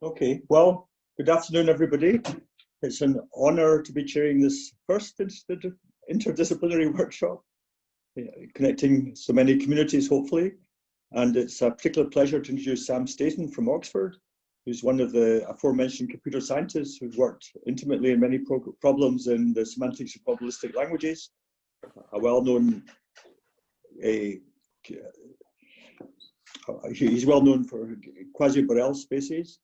Okay, well, good afternoon, everybody. It's an honor to be chairing this first interdisciplinary workshop, connecting so many communities, hopefully. And it's a particular pleasure to introduce Sam Staton from Oxford, who's one of the aforementioned computer scientists who's worked intimately in many problems in the semantics of probabilistic languages, a well-known he's well known for quasi-Borel spaces.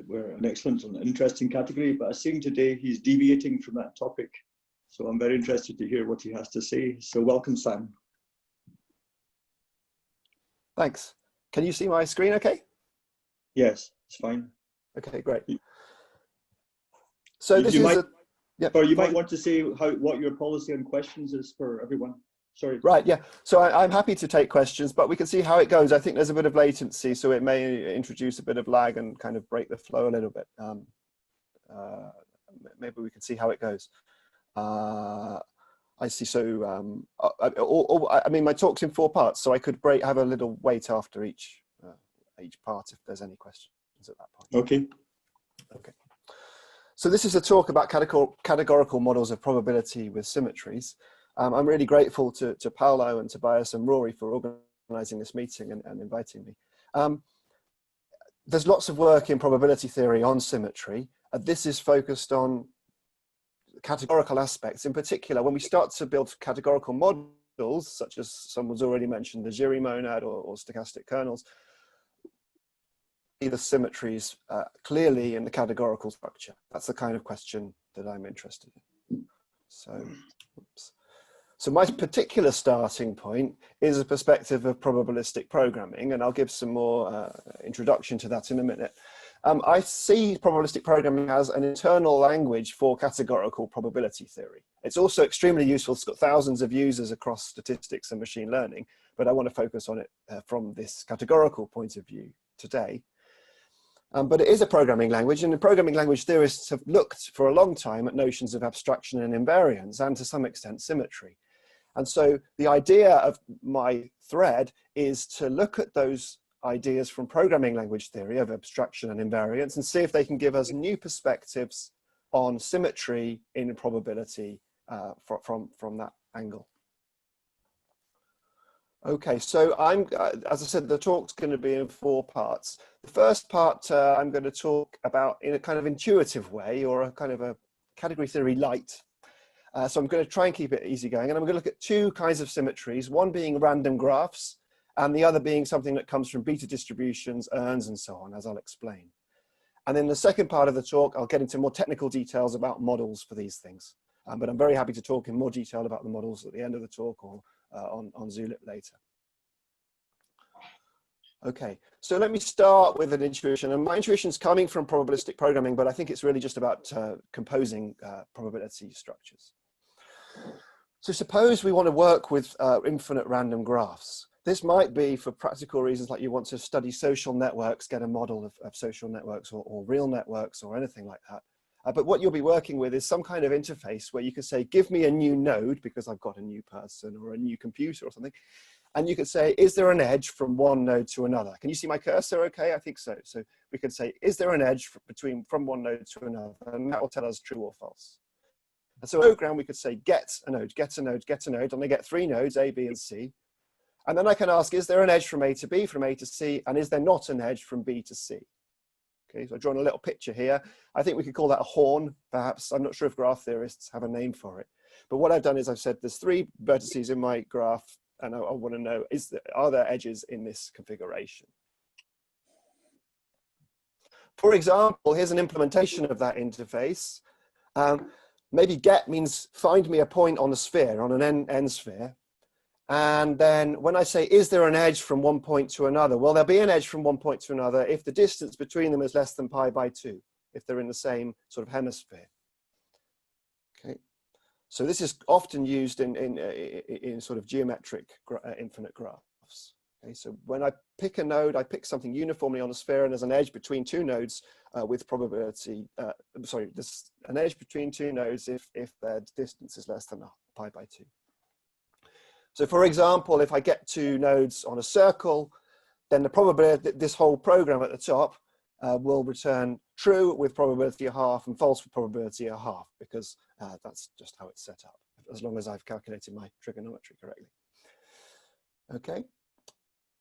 We're an excellent and interesting category, but as seen today, he's deviating from that topic. So I'm very interested to hear what he has to say. So welcome, Sam. Thanks. Can you see my screen okay? Yes, it's fine. Okay, great. So this is you might want to say what your policy on questions is for everyone. Sorry. Right, yeah. So I'm happy to take questions, but we can see how it goes. I think there's a bit of latency, so it may introduce a bit of lag and kind of break the flow a little bit. Maybe we can see how it goes. I see. So, I mean, my talk's in 4 parts, so I could have a little wait after each part if there's any questions at that point. Okay. Okay. So this is a talk about categorical models of probability with symmetries. I'm really grateful to Paolo and Tobias and Rory for organizing this meeting and inviting me. There's lots of work in probability theory on symmetry. This is focused on categorical aspects. In particular, when we start to build categorical models, such as someone's already mentioned, the Giry monad or stochastic kernels, the symmetries clearly in the categorical structure. That's the kind of question that I'm interested in. So my particular starting point is a perspective of probabilistic programming, and I'll give some more introduction to that in a minute. I see probabilistic programming as an internal language for categorical probability theory. It's also extremely useful. It's got thousands of users across statistics and machine learning, but I want to focus on it from this categorical point of view today. But it is a programming language, and the programming language theorists have looked for a long time at notions of abstraction and invariance, and to some extent symmetry. And so the idea of my thread is to look at those ideas from programming language theory of abstraction and invariance and see if they can give us new perspectives on symmetry in probability from that angle. Okay, so as I said, the talk's going to be in 4 parts. The first part I'm going to talk about in a kind of intuitive way, or a kind of a category theory light. So I'm going to try and keep it easygoing, and I'm going to look at 2 kinds of symmetries, one being random graphs, and the other being something that comes from beta distributions, urns, and so on, as I'll explain. And in the second part of the talk, I'll get into more technical details about models for these things. But I'm very happy to talk in more detail about the models at the end of the talk or on Zulip later. Okay, so let me start with an intuition, and my intuition is coming from probabilistic programming, but I think it's really just about composing probability structures. So suppose we want to work with infinite random graphs. This might be for practical reasons, like you want to study social networks, get a model of social networks or real networks or anything like that. But what you'll be working with is some kind of interface where you can say, give me a new node because I've got a new person or a new computer or something. And you could say, is there an edge from one node to another? Can you see my cursor okay? I think so. So we could say, is there an edge from one node to another? And that will tell us true or false. And so in a program, we could say, get a node, get a node, get a node. And I get 3 nodes, A, B, and C. And then I can ask, is there an edge from A to B, from A to C? And is there not an edge from B to C? Okay, so I've drawn a little picture here. I think we could call that a horn, perhaps. I'm not sure if graph theorists have a name for it. But what I've done is I've said there's 3 vertices in my graph, and I want to know, are there edges in this configuration? For example, here's an implementation of that interface. Maybe get means find me a point on a sphere, on an n sphere. And then when I say, is there an edge from one point to another? Well, there'll be an edge from one point to another if the distance between them is less than pi/2, if they're in the same sort of hemisphere. Okay, so this is often used in sort of geometric infinite graphs. Okay, so when I pick a node, I pick something uniformly on a sphere, and there's an edge between 2 nodes with probability. There's an edge between 2 nodes if their distance is less than pi/2. So for example, if I get 2 nodes on a circle, then the probability that this whole program at the top will return true with probability a half and false with probability a half, because that's just how it's set up, as long as I've calculated my trigonometry correctly. Okay.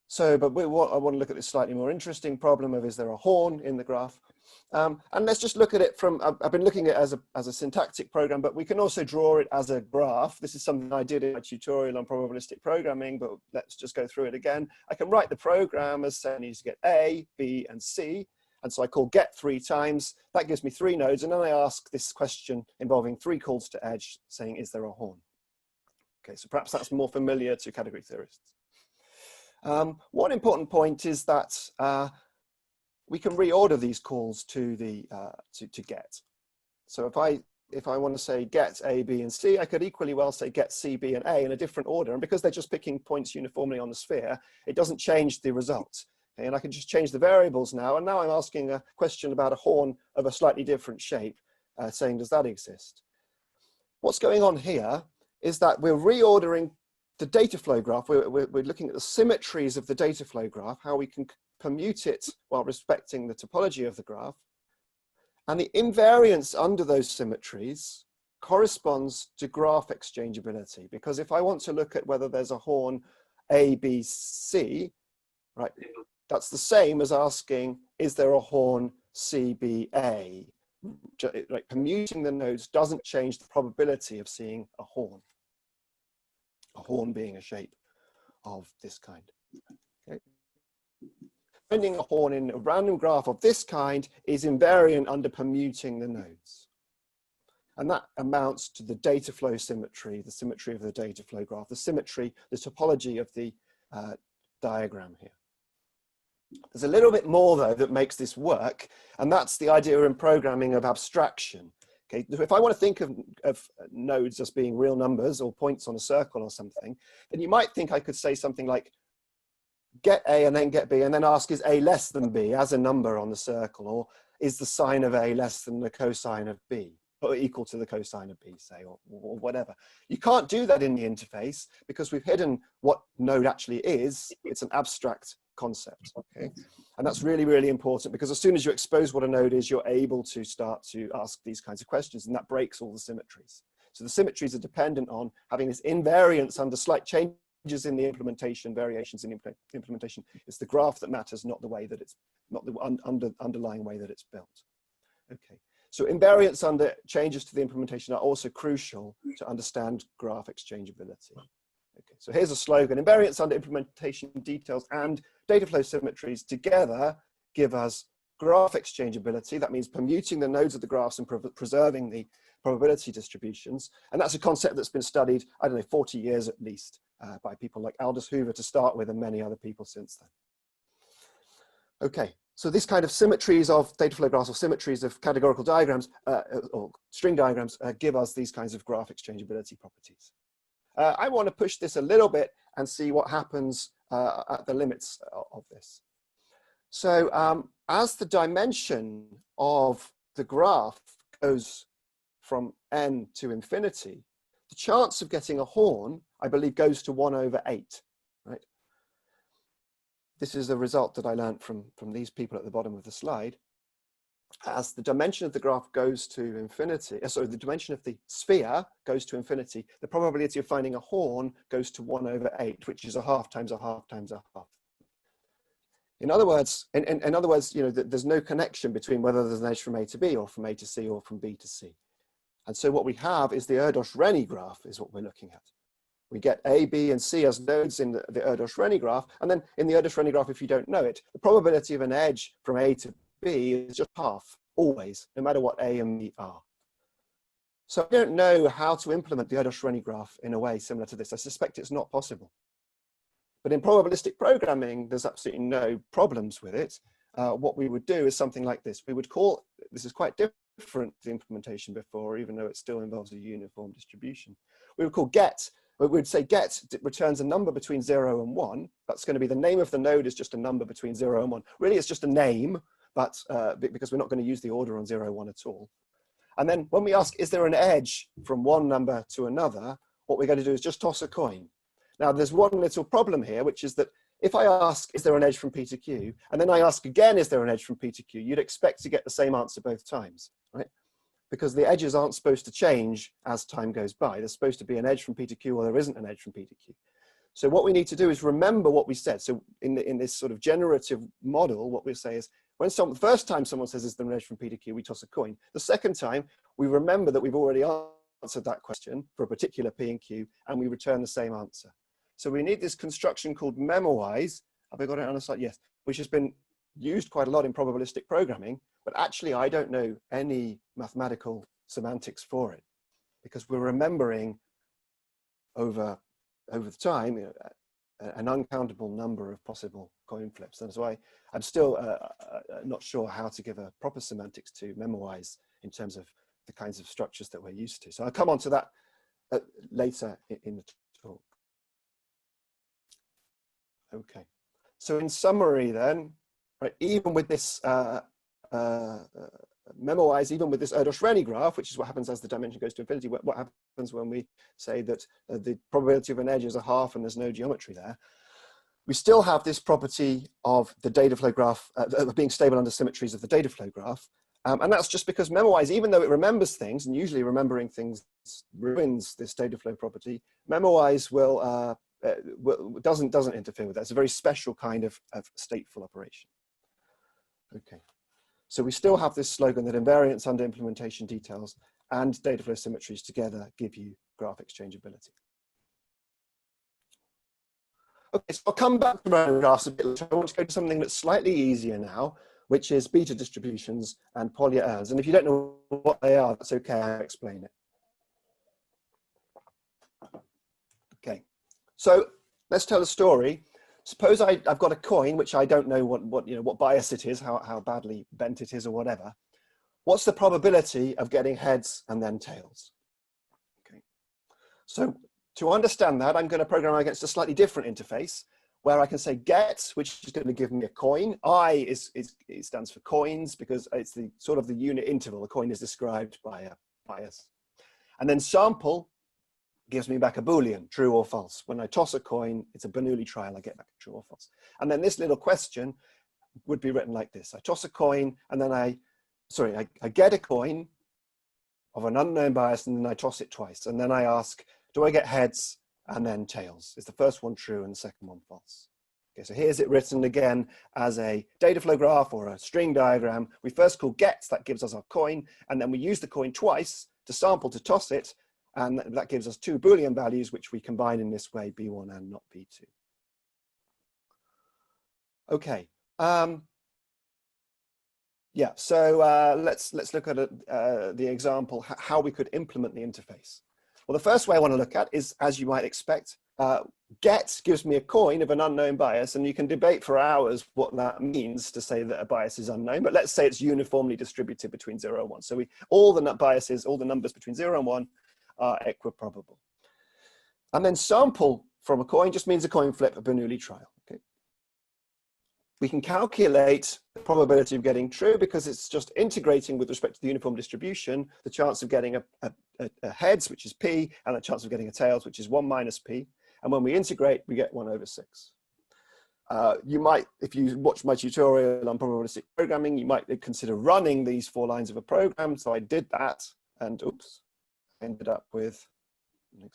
So, but I want to look at this slightly more interesting problem of, is there a horn in the graph? And let's just look at it from, I've been looking at it as a syntactic program, but we can also draw it as a graph. This is something I did in my tutorial on probabilistic programming, but let's just go through it again. I can write the program as saying I need to get A, B, and C. And so I call get 3 times. That gives me 3 nodes. And then I ask this question involving 3 calls to edge, saying, is there a horn? Okay, so perhaps that's more familiar to category theorists. One important point is that we can reorder these calls to the to get. So if I want to say get A, B, and C, I could equally well say get C, B, and A in a different order. And because they're just picking points uniformly on the sphere, it doesn't change the result. Okay, and I can just change the variables now. And now I'm asking a question about a horn of a slightly different shape, saying, does that exist? What's going on here is that we're reordering the data flow graph. We're looking at the symmetries of the data flow graph, how we can permute it while respecting the topology of the graph. And the invariance under those symmetries corresponds to graph exchangeability. Because if I want to look at whether there's a horn A, B, C, right, that's the same as asking, is there a horn C, B, A? Like, permuting the nodes doesn't change the probability of seeing a horn being a shape of this kind. Okay. Finding a horn in a random graph of this kind is invariant under permuting the nodes. And that amounts to the data flow symmetry, the symmetry of the data flow graph, the symmetry, the topology of the diagram here. There's a little bit more, though, that makes this work, and that's the idea in programming of abstraction. Okay, if I want to think of nodes as being real numbers or points on a circle or something, then you might think I could say something like get A and then get B, and then ask, is A less than B as a number on the circle, or is the sine of A less than the cosine of B, or equal to the cosine of B, say, or whatever. You can't do that in the interface because we've hidden what node actually is. It's an abstract concept, okay? And that's really, really important, because as soon as you expose what a node is, you're able to start to ask these kinds of questions, and that breaks all the symmetries. So the symmetries are dependent on having this invariance under slight changes in the implementation, variations in implementation. It's the graph that matters, not the way that it's, not the underlying way that it's built. Okay, so invariance under changes to the implementation are also crucial to understand graph exchangeability. Okay, so here's a slogan: invariance under implementation details and data flow symmetries together give us graph exchangeability. That means permuting the nodes of the graphs and preserving the probability distributions. And that's a concept that's been studied, I don't know, 40 years at least, by people like Aldous Hoover to start with, and many other people since then. Okay, so this kind of symmetries of data flow graphs, or symmetries of categorical diagrams, or string diagrams, give us these kinds of graph exchangeability properties. I want to push this a little bit and see what happens at the limits of this. So as the dimension of the graph goes from n to infinity, the chance of getting a horn, I believe, goes to 1/8, right? This is a result that I learned from these people at the bottom of the slide. As the dimension of the graph goes to infinity, sorry, the dimension of the sphere goes to infinity, the probability of finding a horn goes to 1/8, which is a half times a half times a half. In other words, you know, there's no connection between whether there's an edge from A to B, or from A to C, or from B to C. And so what we have is the Erdős-Renyi graph is what we're looking at. We get A, B, and C as nodes in the Erdős-Renyi graph. And then in the Erdős-Renyi graph, if you don't know it, the probability of an edge from A to B is just half, always, no matter what A and B are. So I don't know how to implement the Erdős-Renyi graph in a way similar to this. I suspect it's not possible. But in probabilistic programming, there's absolutely no problems with it. What we would do is something like this. We would call, this is quite different to the implementation before, even though it still involves a uniform distribution. We would call get, we would say get returns a number between 0 and 1. That's going to be the name of the node is just a number between 0 and 1. Really, it's just a name, but because we're not going to use the order on 0, 1 at all. And then when we ask, is there an edge from one number to another, what we're going to do is just toss a coin. Now, there's one little problem here, which is that if I ask, is there an edge from P to Q? And then I ask again, is there an edge from P to Q? You'd expect to get the same answer both times, right? Because the edges aren't supposed to change as time goes by. There's supposed to be an edge from P to Q, or there isn't an edge from P to Q. So what we need to do is remember what we said. So in this sort of generative model, what we'll say is, when the first time someone says, is there an edge from P to Q, we toss a coin. The second time, we remember that we've already answered that question for a particular P and Q, and we return the same answer. So we need this construction called memoize. Have I got it on the slide? Yes, which has been used quite a lot in probabilistic programming, but actually I don't know any mathematical semantics for it, because we're remembering over the time, you know, an uncountable number of possible coin flips. And that's why I'm still not sure how to give a proper semantics to memoize in terms of the kinds of structures that we're used to. So I'll come on to that later in the talk. Okay, so in summary then, right, even with this memoize, even with this Erdős-Renyi graph, which is what happens as the dimension goes to infinity, what happens when we say that the probability of an edge is a half and there's no geometry there, we still have this property of the data flow graph, being stable under symmetries of the data flow graph. And that's just because memoize, even though it remembers things, and usually remembering things ruins this data flow property, memoize doesn't interfere with that. It's a very special kind of stateful operation. Okay. So we still have this slogan that invariance under implementation details and data flow symmetries together give you graph exchangeability. Okay, so I'll come back to random graphs a bit later. I want to go to something that's slightly easier now, which is beta distributions and Pólya urns. And if you don't know what they are, that's okay, I'll explain it. Okay, so let's tell a story. Suppose I've got a coin, which I don't know what bias it is, how badly bent it is or whatever. What's the probability of getting heads and then tails? Okay. So to understand that, I'm going to program against a slightly different interface where I can say get, which is going to give me a coin. It stands for coins because it's the sort of the unit interval. A coin is described by a bias. And then sample gives me back a Boolean, true or false. When I toss a coin, it's a Bernoulli trial, I get back true or false. And then this little question would be written like this. I toss a coin and then I get a coin of an unknown bias and then I toss it twice. And then I ask, do I get heads and then tails? Is the first one true and the second one false? Okay, so here's it written again as a data flow graph or a string diagram. We first call get, that gives us our coin, and then we use the coin twice to sample to toss it, and that gives us two Boolean values, which we combine in this way, B1 and not B2. Okay. Yeah, so let's look at the example, how we could implement the interface. Well, the first way I want to look at is, as you might expect, get gives me a coin of an unknown bias, and you can debate for hours what that means to say that a bias is unknown, but let's say it's uniformly distributed between 0 and 1. So all the biases, all the numbers between 0 and 1 are equiprobable. And then sample from a coin just means a coin flip, a Bernoulli trial. Okay. We can calculate the probability of getting true because it's just integrating with respect to the uniform distribution, the chance of getting a heads, which is P, and the chance of getting a tails, which is 1 minus P. And when we integrate, we get 1 over 6. You might, if you watch my tutorial on probabilistic programming, you might consider running these 4 lines of a program. So I did that, and oops, I ended up with, you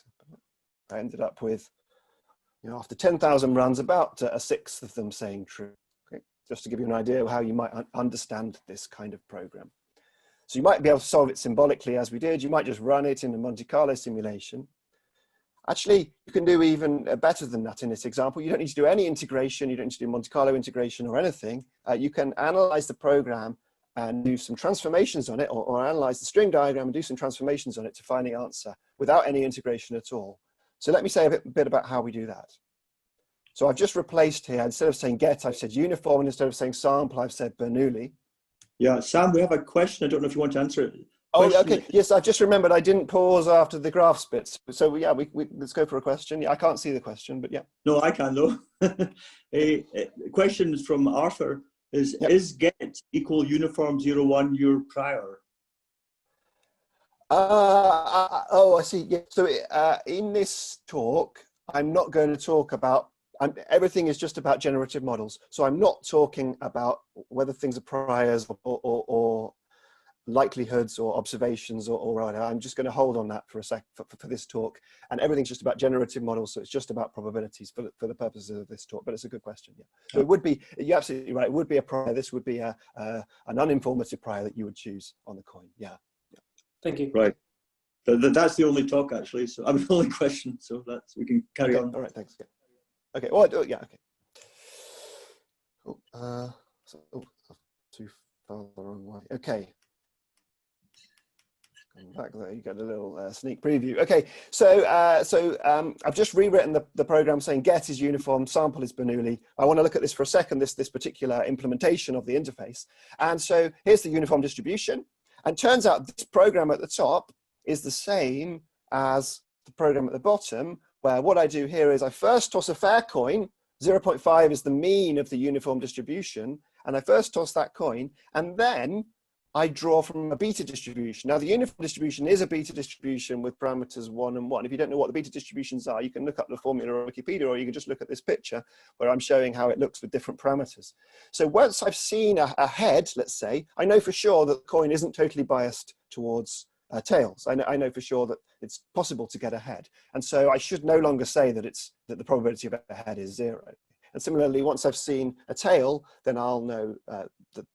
know, after 10,000 runs, about a sixth of them saying true. Okay, just to give you an idea of how you might understand this kind of program. So you might be able to solve it symbolically as we did. You might just run it in a Monte Carlo simulation. Actually, you can do even better than that in this example. You don't need to do any integration. You don't need to do Monte Carlo integration or anything. You can analyze the program and do some transformations on it, or analyze the string diagram and do some transformations on it to find the answer without any integration at all. So let me say a bit about how we do that. So I've just replaced here, instead of saying get, I've said uniform, and instead of saying sample, I've said Bernoulli. Yeah, Sam, we have a question. I don't know if you want to answer it. Oh, okay. Yes, I just remembered I didn't pause after the graphs bits. So yeah, let's go for a question. Yeah, I can't see the question, but yeah. No, I can though. A question from Arthur is, yep. Is get equal uniform 0, 1 your prior? Oh, I see. Yeah. So in this talk, I'm not going to talk about everything is just about generative models. So I'm not talking about whether things are priors or likelihoods or observations or whatever. I'm just going to hold on that for a sec for this talk. And everything's just about generative models. So it's just about probabilities for the purposes of this talk. But it's a good question. Yeah. So it would be, you're absolutely right. It would be a prior. This would be an uninformative prior that you would choose on the coin. Yeah. Thank you. Right. That's the only talk, actually. So I'm the only question. So we can carry on. All right. Thanks. Yeah. Okay. Well, yeah. Okay. Cool. Too far the wrong way. Okay. Back there, you got a little sneak preview. Okay, so I've just rewritten the program saying get is uniform, sample is Bernoulli. I want to look at this for a second, this particular implementation of the interface. And so here's the uniform distribution. And turns out this program at the top is the same as the program at the bottom, where what I do here is I first toss a fair coin. 0.5 is the mean of the uniform distribution. And I first toss that coin, and then I draw from a beta distribution. Now, the uniform distribution is a beta distribution with parameters 1 and 1. If you don't know what the beta distributions are, you can look up the formula on Wikipedia, or you can just look at this picture where I'm showing how it looks with different parameters. So once I've seen a head, let's say, I know for sure that the coin isn't totally biased towards tails. I know for sure that it's possible to get a head. And so I should no longer say that the probability of a head is 0. And similarly, once I've seen a tail, then I'll know that the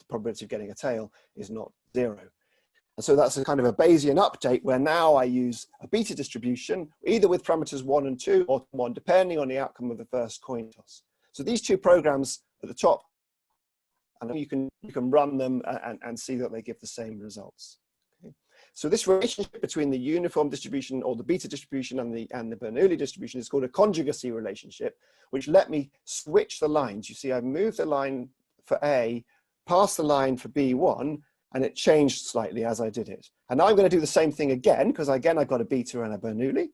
probability of getting a tail is not 0. And so that's a kind of a Bayesian update where now I use a beta distribution, either with parameters 1 and 2 or 1, depending on the outcome of the first coin toss. So these two programs at the top, and you can run them and see that they give the same results. Okay. So this relationship between the uniform distribution or the beta distribution and the Bernoulli distribution is called a conjugacy relationship, which let me switch the lines. You see, I've moved the line for A past the line for B1, and it changed slightly as I did it. And now I'm going to do the same thing again, because again, I've got a beta and a Bernoulli,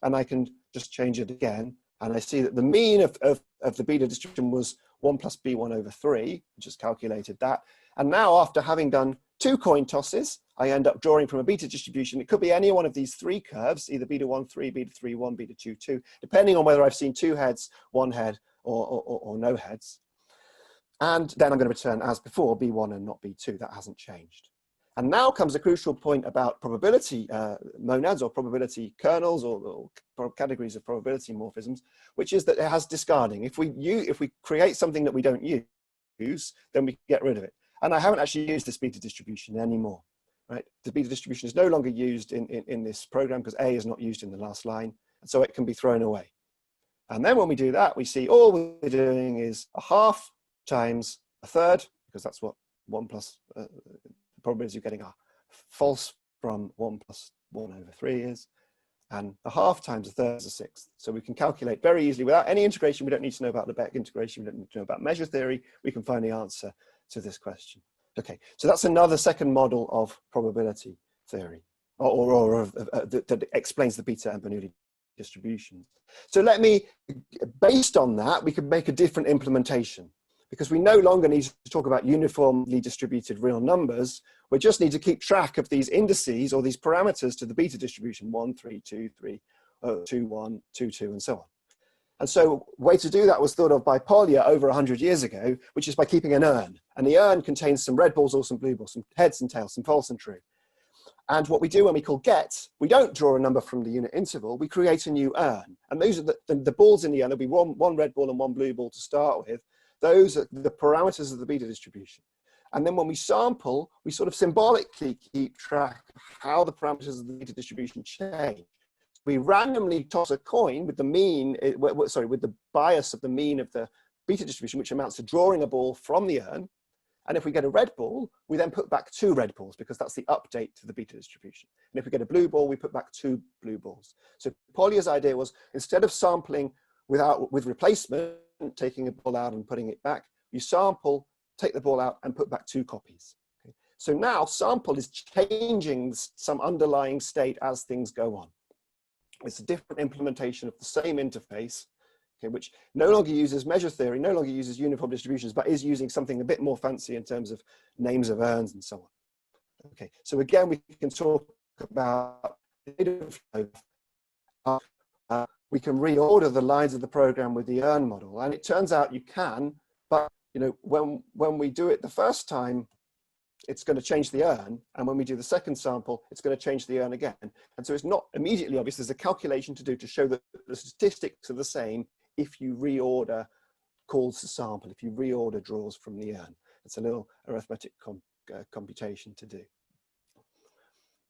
and I can just change it again. And I see that the mean of the beta distribution was 1 plus B1 over 3, just calculated that. And now after having done 2 coin tosses, I end up drawing from a beta distribution. It could be any one of these 3 curves, either beta 1, 3, beta 3, 1, beta 2, 2, depending on whether I've seen 2 heads, 1 head, or no heads. And then I'm going to return as before, B1 and not B2. That hasn't changed. And now comes a crucial point about probability monads or probability kernels or categories of probability morphisms, which is that it has discarding. If we create something that we don't use, then we get rid of it. And I haven't actually used this beta distribution anymore. Right? The beta distribution is no longer used in this program because A is not used in the last line, and so it can be thrown away. And then when we do that, we see all we're doing is a half times a third, because that's what 1 plus the probability of getting a false from 1 plus 1 over 3 is, and a half times a third is a sixth. So we can calculate very easily without any integration. We don't need to know about the Beck integration. We don't need to know about measure theory. We can find the answer to this question. Okay, so that's another second model of probability theory, that explains the beta and Bernoulli distributions. So based on that, we could make a different implementation, because we no longer need to talk about uniformly distributed real numbers. We just need to keep track of these indices or these parameters to the beta distribution, 1, 3, 2, 3, 2, 1, 2, 2, and so on. And so a way to do that was thought of by Pólya over 100 years ago, which is by keeping an urn. And the urn contains some red balls or some blue balls, some heads and tails, some false and true. And what we do when we call get, we don't draw a number from the unit interval, we create a new urn. And those are the balls in the urn. There'll be one red ball and one blue ball to start with. Those are the parameters of the beta distribution. And then when we sample, we sort of symbolically keep track of how the parameters of the beta distribution change. We randomly toss a coin with the mean, with the bias of the mean of the beta distribution, which amounts to drawing a ball from the urn. And if we get a red ball, we then put back 2 red balls, because that's the update to the beta distribution. And if we get a blue ball, we put back 2 blue balls. So Pólya's idea was, instead of sampling with replacement, taking a ball out and putting it back, you sample, take the ball out and put back 2 copies. Okay? So now sample is changing some underlying state as things go on. It's a different implementation of the same interface, okay, which no longer uses measure theory, no longer uses uniform distributions, but is using something a bit more fancy in terms of names of urns and so on. Okay, so again, we can talk about data flow we can reorder the lines of the program with the urn model. And it turns out you can, but when we do it the first time, it's going to change the urn. And when we do the second sample, it's going to change the urn again. And so it's not immediately obvious. There's a calculation to do to show that the statistics are the same if you reorder calls to sample, if you reorder draws from the urn. It's a little arithmetic computation to do.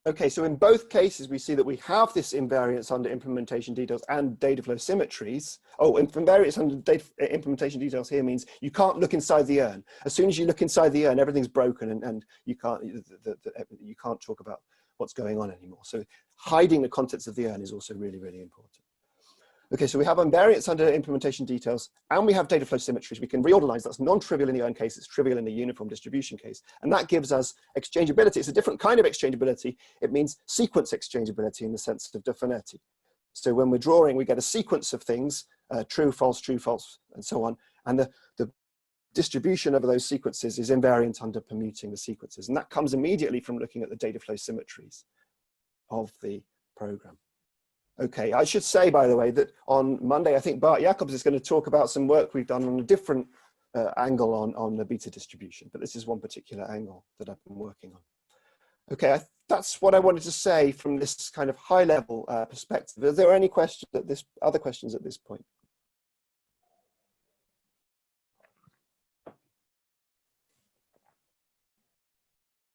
Okay, so in both cases, we see that we have this invariance under implementation details and data flow symmetries. Oh, and invariance under data implementation details here means you can't look inside the urn. As soon as you look inside the urn, everything's broken and you can't talk about what's going on anymore. So hiding the contents of the urn is also really, really important. Okay, so we have invariance under implementation details and we have data flow symmetries. We can reorder lines. That's non-trivial in the urn case. It's trivial in the uniform distribution case. And that gives us exchangeability. It's a different kind of exchangeability. It means sequence exchangeability in the sense of definity. So when we're drawing, we get a sequence of things, true, false, and so on. And the distribution of those sequences is invariant under permuting the sequences. And that comes immediately from looking at the data flow symmetries of the program. Okay, I should say, by the way, that on Monday, I think Bart Jacobs is going to talk about some work we've done on a different angle on the beta distribution, but this is one particular angle that I've been working on. Okay, that's what I wanted to say from this kind of high-level perspective. Are there any questions at this, other questions at this point?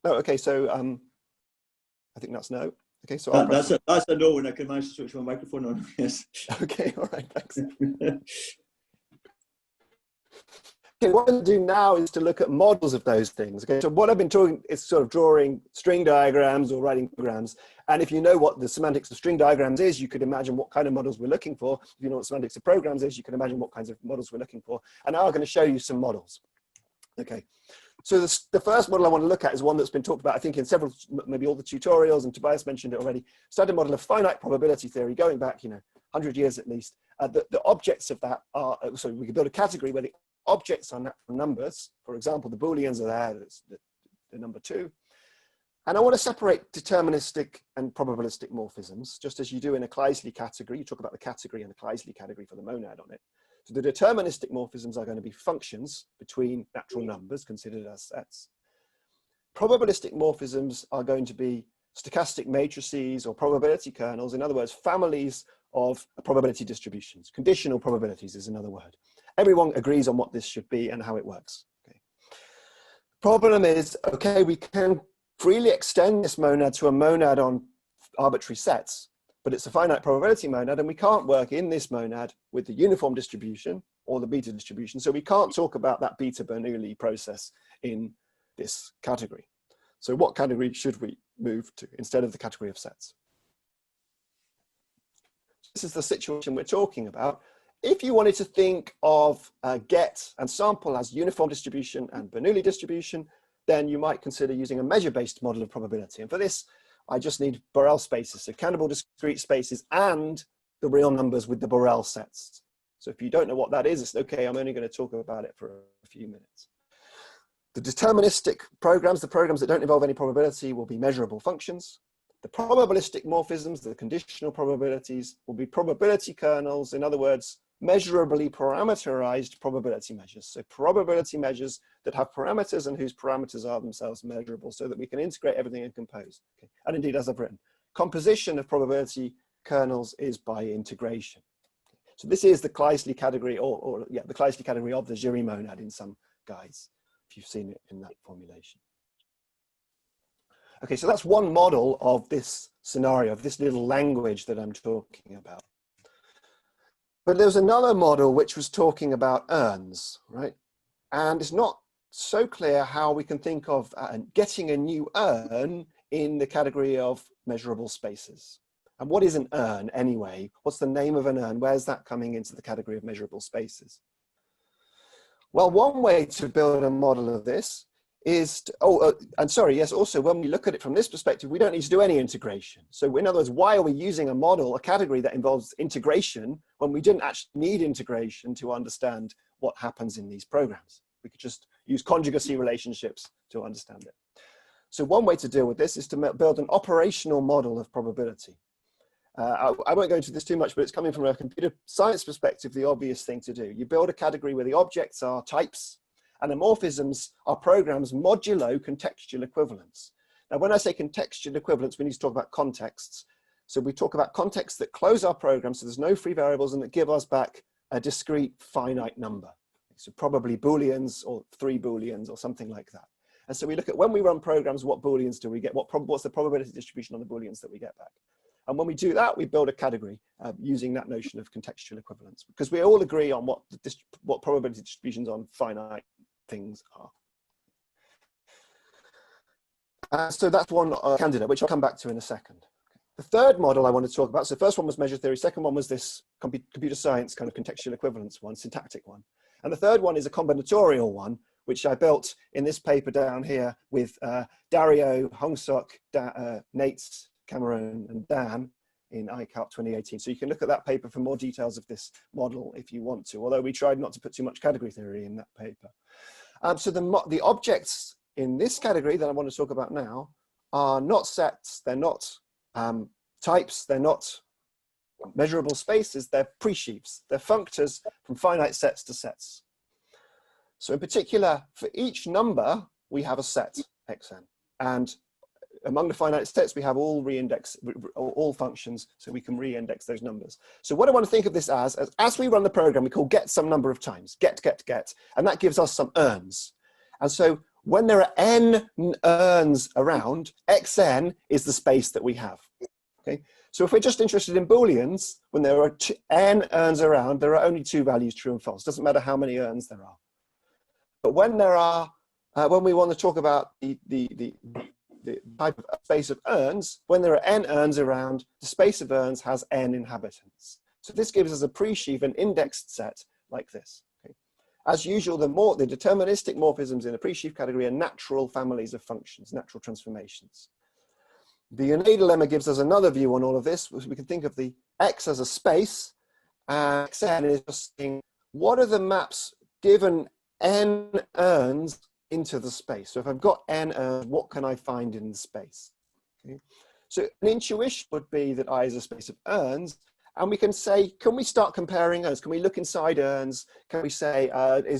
No, okay, so I think that's no. Okay, so that's a no when I can manage to switch my microphone on. Yes. Okay, all right, thanks. Okay, what I'm going to do now is to look at models of those things. Okay, so what I've been talking is sort of drawing string diagrams or writing programs. And if you know what the semantics of string diagrams is, you could imagine what kind of models we're looking for. If you know what semantics of programs is, you can imagine what kinds of models we're looking for. And now I'm going to show you some models. Okay. So the first model I want to look at is one that's been talked about, I think, in several, maybe all the tutorials, and Tobias mentioned it already. Standard model of finite probability theory, going back, 100 years at least. The objects of that are, so we can build a category where the objects are natural numbers. For example, the Booleans are there, that's the number 2. And I want to separate deterministic and probabilistic morphisms, just as you do in a Kleisli category. You talk about the category and the Kleisli category for the monad on it. So the deterministic morphisms are going to be functions between natural numbers considered as sets. Probabilistic morphisms are going to be stochastic matrices or probability kernels. In other words, families of probability distributions. Conditional probabilities is another word. Everyone agrees on what this should be and how it works. Okay. Problem is, okay, we can freely extend this monad to a monad on arbitrary sets, but it's a finite probability monad, and we can't work in this monad with the uniform distribution or the beta distribution. So we can't talk about that beta Bernoulli process in this category. So what category should we move to instead of the category of sets? This is the situation we're talking about. If you wanted to think of get and sample as uniform distribution and Bernoulli distribution, then you might consider using a measure-based model of probability. And for this, I just need Borel spaces, so countable discrete spaces and the real numbers with the Borel sets. So if you don't know what that is, it's okay, I'm only going to talk about it for a few minutes. The deterministic programs, the programs that don't involve any probability, will be measurable functions. The probabilistic morphisms, the conditional probabilities, will be probability kernels, in other words, measurably parameterized probability measures. So probability measures that have parameters and whose parameters are themselves measurable so that we can integrate everything and compose. Okay. And indeed, as I've written, composition of probability kernels is by integration. So this is the Kleisli category, the Kleisli category of the jury monad in some guise, if you've seen it in that formulation. Okay, so that's one model of this scenario, of this little language that I'm talking about. But there's another model which was talking about urns, right? And it's not so clear how we can think of getting a new urn in the category of measurable spaces. And what is an urn anyway? What's the name of an urn? Where's that coming into the category of measurable spaces? Well, one way to build a model of this is, also when we look at it from this perspective, we don't need to do any integration. So in other words, why are we using a model, a category that involves integration when we didn't actually need integration to understand what happens in these programs? We could just use conjugacy relationships to understand it. So one way to deal with this is to build an operational model of probability. I won't go into this too much, but it's coming from a computer science perspective, the obvious thing to do. You build a category where the objects are types and the morphisms are programs modulo contextual equivalence. Now, when I say contextual equivalence, we need to talk about contexts. So we talk about contexts that close our program, so there's no free variables, and that give us back a discrete finite number. So probably Booleans or 3 Booleans or something like that. And so we look at when we run programs, what Booleans do we get? What's the probability distribution on the Booleans that we get back? And when we do that, we build a category using that notion of contextual equivalence, because we all agree on what probability distributions on finite things are. So that's one candidate, which I'll come back to in a second. The third model I want to talk about, so the first one was measure theory, second one was this computer science kind of contextual equivalence one, syntactic one. And the third one is a combinatorial one, which I built in this paper down here with Dario, Hongseok, Nate Ackerman, and Dan in ICAP 2018. So you can look at that paper for more details of this model if you want to, although we tried not to put too much category theory in that paper. So the objects in this category that I want to talk about now are not sets, they're not types, they're not measurable spaces, they're presheaves, they're functors from finite sets to sets. So in particular, for each number, we have a set, xn. And among the finite sets, we have all all functions, so we can re-index those numbers. So what I want to think of this as we run the program, we call get some number of times, get, and that gives us some urns. And so when there are n urns around, xn is the space that we have. Okay, so if we're just interested in Booleans, when there are n urns around, there are only 2 values, true and false. Doesn't matter how many urns there are. But when there are, when we want to talk about the type of space of urns, when there are n urns around, the space of urns has n inhabitants. So this gives us a presheaf, an indexed set like this. Okay. As usual, the deterministic morphisms in the presheaf category are natural families of functions, natural transformations. The Untitled lemma gives us another view on all of this. We can think of the X as a space, and Xn is just saying, what are the maps given n urns into the space? So if I've got n urns, what can I find in the space? Okay. So an intuition would be that I is a space of urns, and we can say, can we start comparing urns? Can we look inside urns? Can we say,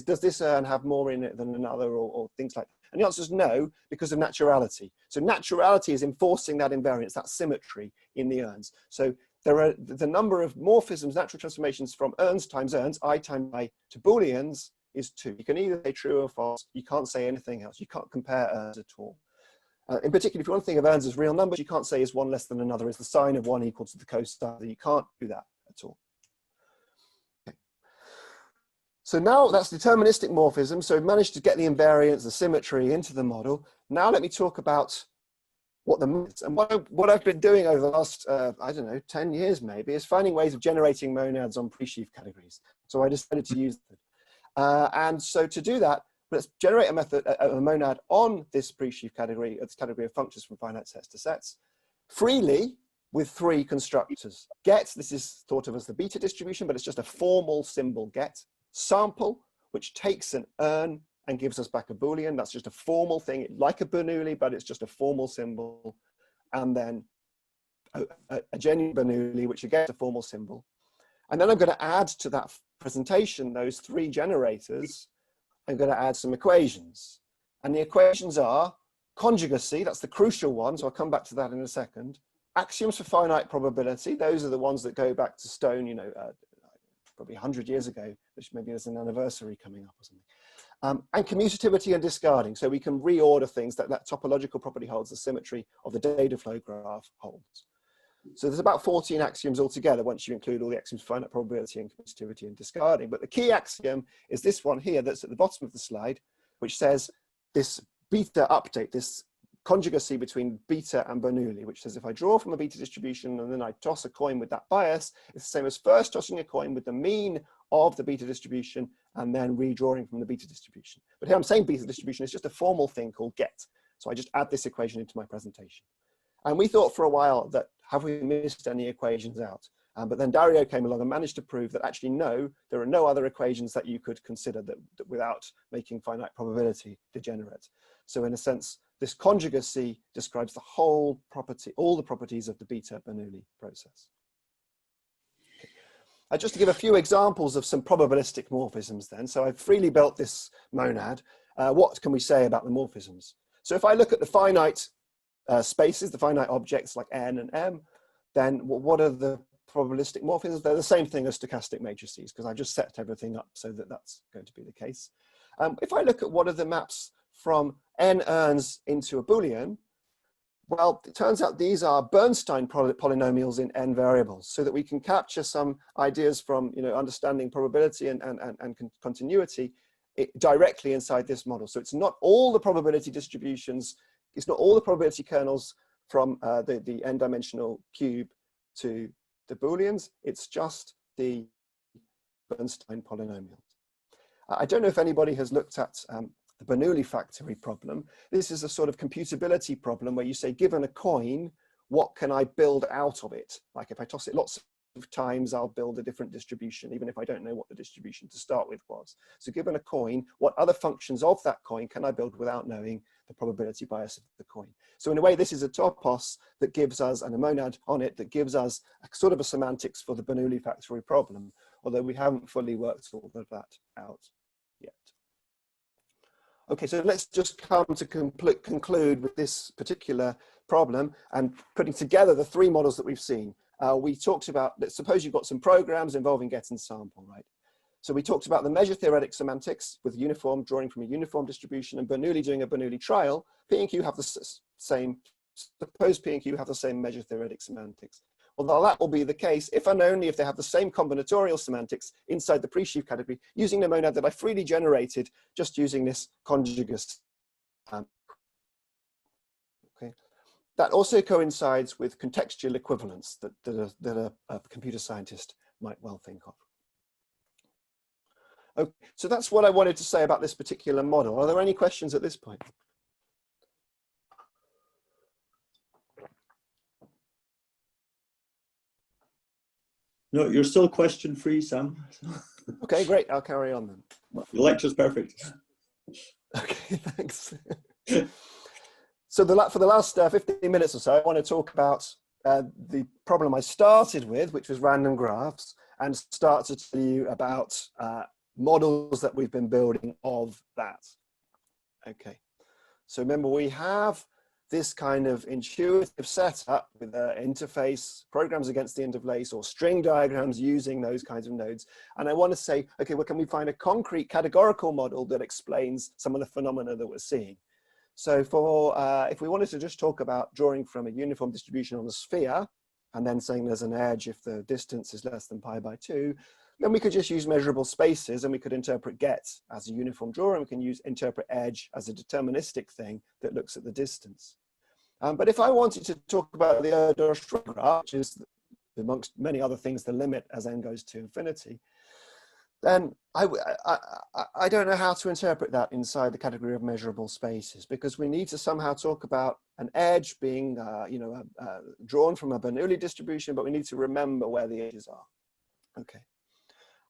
does this urn have more in it than another, or things like that? And the answer is no, because of naturality. So naturality is enforcing that invariance, that symmetry in the urns. So there are the number of morphisms, natural transformations from urns times urns, I times I, to Booleans is 2. You can either say true or false. You can't say anything else. You can't compare urns at all. In particular, if you want to think of urns as real numbers, you can't say is one less than another. Is the sign of one equal to the cosine? You can't do that at all. Okay. So now that's deterministic morphism. So we've managed to get the invariance, the symmetry into the model. Now let me talk about what and what I've been doing over the last, I don't know, 10 years maybe, is finding ways of generating monads on presheaf categories. So I decided to use them. And so to do that, let's generate a monad on this presheaf category, this category of functors from finite sets to sets, freely with 3 constructors. Get, this is thought of as the beta distribution, but it's just a formal symbol get. Sample, which takes an urn and gives us back a Boolean. That's just a formal thing, like a Bernoulli, but it's just a formal symbol. And then a genuine Bernoulli, which again is a formal symbol. And then I'm going to add to that presentation, those 3 generators, I'm going to add some equations. And the equations are conjugacy, that's the crucial one, so I'll come back to that in a second. Axioms for finite probability, those are the ones that go back to Stone, you know, probably 100 years ago, which maybe there's an anniversary coming up or something. And commutativity and discarding, so we can reorder things, that topological property holds, the symmetry of the data flow graph holds. So there's about 14 axioms altogether once you include all the axioms for finite probability and commutativity and discarding. But the key axiom is this one here that's at the bottom of the slide, which says this beta update, this conjugacy between beta and Bernoulli, which says if I draw from a beta distribution and then I toss a coin with that bias, it's the same as first tossing a coin with the mean of the beta distribution and then redrawing from the beta distribution. But here I'm saying beta distribution is just a formal thing called get. So I just add this equation into my presentation. And we thought for a while that, have we missed any equations out? But then Dario came along and managed to prove that actually no, there are no other equations that you could consider that without making finite probability degenerate. So in a sense, this conjugacy describes the whole property, all the properties of the beta Bernoulli process. Just to give a few examples of some probabilistic morphisms then. So I've freely built this monad. What can we say about the morphisms? So if I look at the finite spaces, the finite objects like n and m, then what are the probabilistic morphisms? They're the same thing as stochastic matrices, because I just set everything up so that that's going to be the case. If I look at what are the maps from n urns into a Boolean, well, it turns out these are Bernstein polynomials in n variables, so that we can capture some ideas from understanding probability and continuity directly inside this model. So it's not all the probability distributions, it's not all the probability kernels from the n-dimensional cube to the Booleans, it's just the Bernstein polynomials. I don't know if anybody has looked at the Bernoulli factory problem. This is a sort of computability problem where you say, given a coin, what can I build out of it? Like if I toss it lots of times, I'll build a different distribution, even if I don't know what the distribution to start with was. So given a coin, what other functions of that coin can I build without knowing the probability bias of the coin? So in a way, this is a topos that gives us, and a monad on it, that gives us a sort of a semantics for the Bernoulli factory problem, although we haven't fully worked all of that out yet. Okay, so let's just come to conclude with this particular problem and putting together the three models that we've seen. We talked about, suppose you've got some programs involving get and sample, right? So we talked about the measure theoretic semantics with uniform, drawing from a uniform distribution, and Bernoulli doing a Bernoulli trial. P and Q have the same, suppose P and Q have the same measure theoretic semantics. Well, that will be the case if and only if they have the same combinatorial semantics inside the pre-sheaf category, using the monad that I freely generated, just using this conjugacy. Okay. That also coincides with contextual equivalence that a computer scientist might well think of. Okay, so that's what I wanted to say about this particular model. Are there any questions at this point? No, you're still question free, Sam. Okay, great. I'll carry on then. Your lecture's perfect. Okay, thanks. So for the last 15 minutes or so, I want to talk about the problem I started with, which was random graphs, and start to tell you about models that we've been building of that. Okay, so remember we have this kind of intuitive setup with the interface, programs against the interface, or string diagrams using those kinds of nodes. And I want to say, okay, well, can we find a concrete categorical model that explains some of the phenomena that we're seeing? So for, if we wanted to just talk about drawing from a uniform distribution on a sphere, and then saying there's an edge if the distance is less than pi/2, then we could just use measurable spaces, and we could interpret get as a uniform drawer, and we can interpret edge as a deterministic thing that looks at the distance. But if I wanted to talk about the Erdős graph, which is, amongst many other things, the limit as n goes to infinity, then I don't know how to interpret that inside the category of measurable spaces, because we need to somehow talk about an edge being drawn from a Bernoulli distribution, but we need to remember where the edges are. Okay.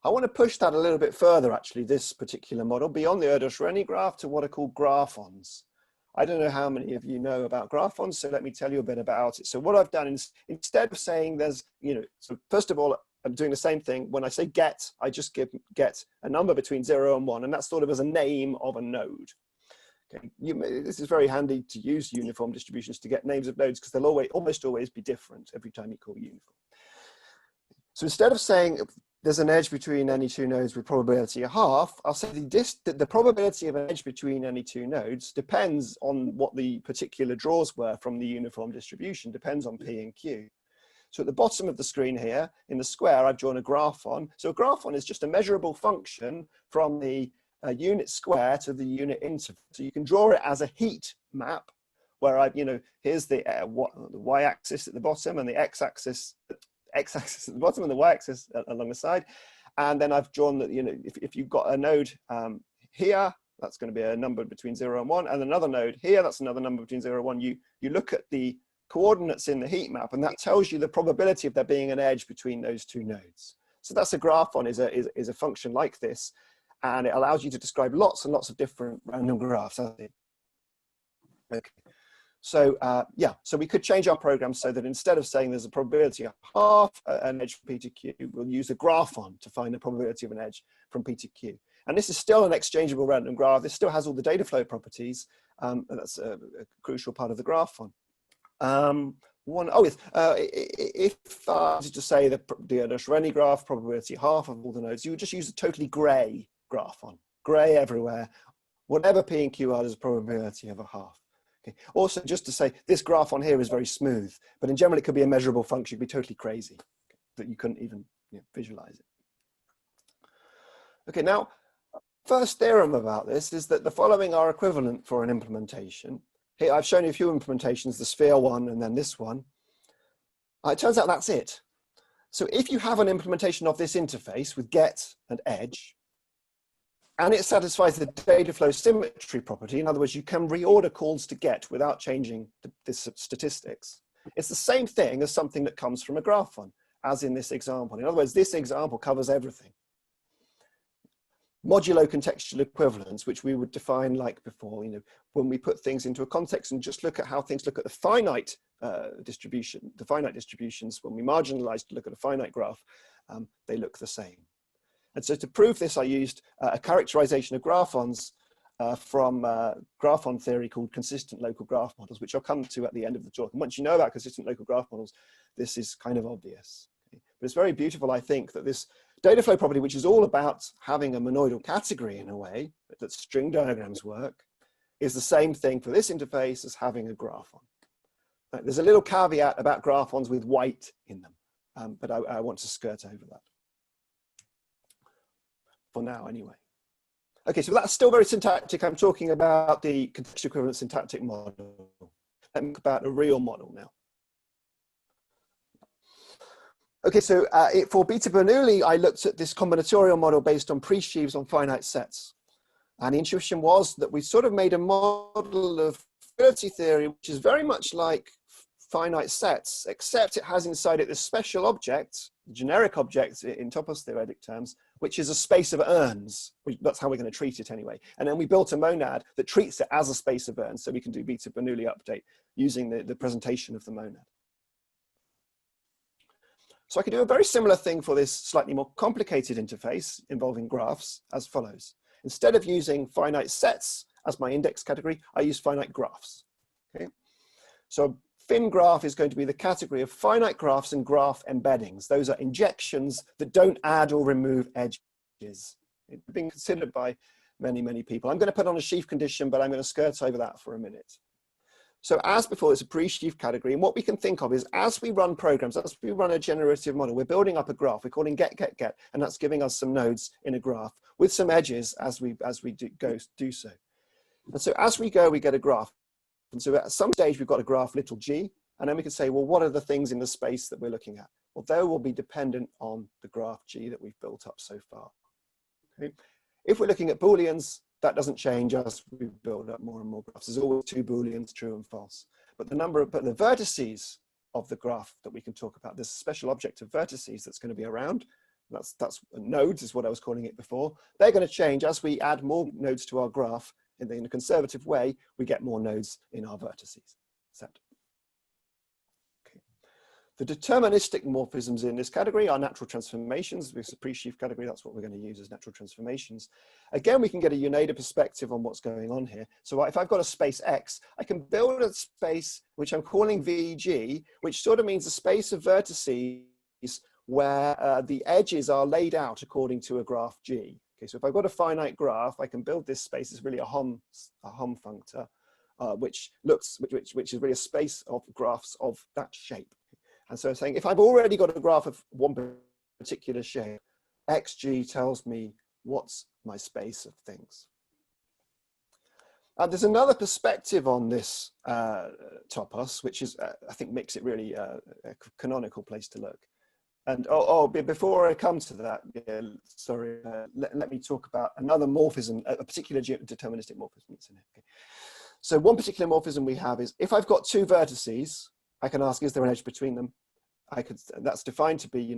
I want to push that a little bit further, actually, this particular model, beyond the Erdős graph to what are called graphons. I don't know how many of you know about graphons, so let me tell you a bit about it. So what I've done is, instead of saying there's, so first of all, I'm doing the same thing. When I say get, I just get a number between 0 and 1, and that's sort of as a name of a node. Okay, this is very handy to use uniform distributions to get names of nodes, because they'll almost always be different every time you call uniform. So instead of saying there's an edge between any two nodes with probability 1/2, I'll say the probability of an edge between any two nodes depends on what the particular draws were from the uniform distribution, depends on P and Q. So at the bottom of the screen here, in the square, I've drawn a graphon. So a graphon is just a measurable function from the unit square to the unit interval. So you can draw it as a heat map, where here's the y-axis at the bottom, and the x-axis at the bottom, and the y-axis along the side. And then I've drawn that, if you've got a node here, that's going to be a number between 0 and 1, and another node here, that's another number between 0 and 1. You look at the coordinates in the heat map, and that tells you the probability of there being an edge between those two nodes. So that's a graphon, is a function like this, and it allows you to describe lots and lots of different random graphs. Okay. So yeah, so we could change our program so that instead of saying there's a probability of half an edge from P to Q, we'll use a graphon to find the probability of an edge from P to Q. And this is still an exchangeable random graph. This still has all the data flow properties. And that's a crucial part of the graphon. If I was to say the Schrödinger graph probability half of all the nodes, you would just use a totally gray graphon, gray everywhere. Whatever P and Q are, there's a probability of a half. Okay. Also, just to say, this graph on here is very smooth, but in general, it could be a measurable function. It could be totally crazy, that you couldn't even visualize it. Okay, now, first theorem about this is that the following are equivalent for an implementation. Here, I've shown you a few implementations, the sphere one and then this one. It turns out that's it. So if you have an implementation of this interface with get and edge, and it satisfies the data flow symmetry property, in other words, you can reorder calls to get without changing the statistics. It's the same thing as something that comes from a graphon, as in this example. In other words, this example covers everything. Modulo contextual equivalence, which we would define like before, when we put things into a context and just look at how things look at the finite distribution, the finite distributions, when we marginalize to look at a finite graph, they look the same. And so to prove this, I used a characterization of graphons from graphon theory called consistent local graph models, which I'll come to at the end of the talk. And once you know about consistent local graph models, this is kind of obvious. Okay? But it's very beautiful, I think, that this data flow property, which is all about having a monoidal category in a way, that string diagrams work, is the same thing for this interface as having a graphon. There's a little caveat about graphons with white in them, but I want to skirt over that. For now, anyway. Okay, so that's still very syntactic. I'm talking about the contextual equivalent syntactic model. Let me talk about a real model now. Okay, so for beta Bernoulli, I looked at this combinatorial model based on pre-sheaves on finite sets. And the intuition was that we sort of made a model of probability theory, which is very much like finite sets, except it has inside it this special object, generic object in topos theoretic terms, which is a space of urns. That's how we're going to treat it anyway. And then we built a monad that treats it as a space of urns, so we can do beta Bernoulli update using the presentation of the monad. So I can do a very similar thing for this slightly more complicated interface involving graphs as follows. Instead of using finite sets as my index category, I use finite graphs. Okay? So fin graph is going to be the category of finite graphs and graph embeddings. Those are injections that don't add or remove edges. It's been considered by many, many people. I'm going to put on a sheaf condition, but I'm going to skirt over that for a minute. So as before, it's a pre-sheaf category. And what we can think of is as we run programs, as we run a generative model, we're building up a graph. We're calling get, and that's giving us some nodes in a graph with some edges as we do so. And so as we go, we get a graph. And so at some stage, we've got a graph little g, and then we can say, well, what are the things in the space that we're looking at? Well, they will be dependent on the graph g that we've built up so far. Okay? If we're looking at Booleans, that doesn't change as we build up more and more graphs. There's always two Booleans, true and false. But the vertices of the graph that we can talk about, there's a special object of vertices that's going to be around. That's nodes is what I was calling it before. They're going to change as we add more nodes to our graph. In a conservative way, we get more nodes in our vertices set. Okay. The deterministic morphisms in this category are natural transformations. This is a pre-sheaf category. That's what we're going to use as natural transformations. Again, we can get a Unada perspective on what's going on here. So if I've got a space X, I can build a space which I'm calling VG, which sort of means a space of vertices where the edges are laid out according to a graph G. Okay, so if I've got a finite graph, I can build this space. It's really a Hom functor, which is really a space of graphs of that shape. And so I'm saying if I've already got a graph of one particular shape, xg tells me what's my space of things. There's another perspective on this topos, which is I think makes it really a canonical place to look. And before I come to that, sorry, let me talk about another morphism, a particular deterministic morphism that's in it. Okay. So one particular morphism we have is if I've got two vertices, I can ask, is there an edge between them? That's defined to be,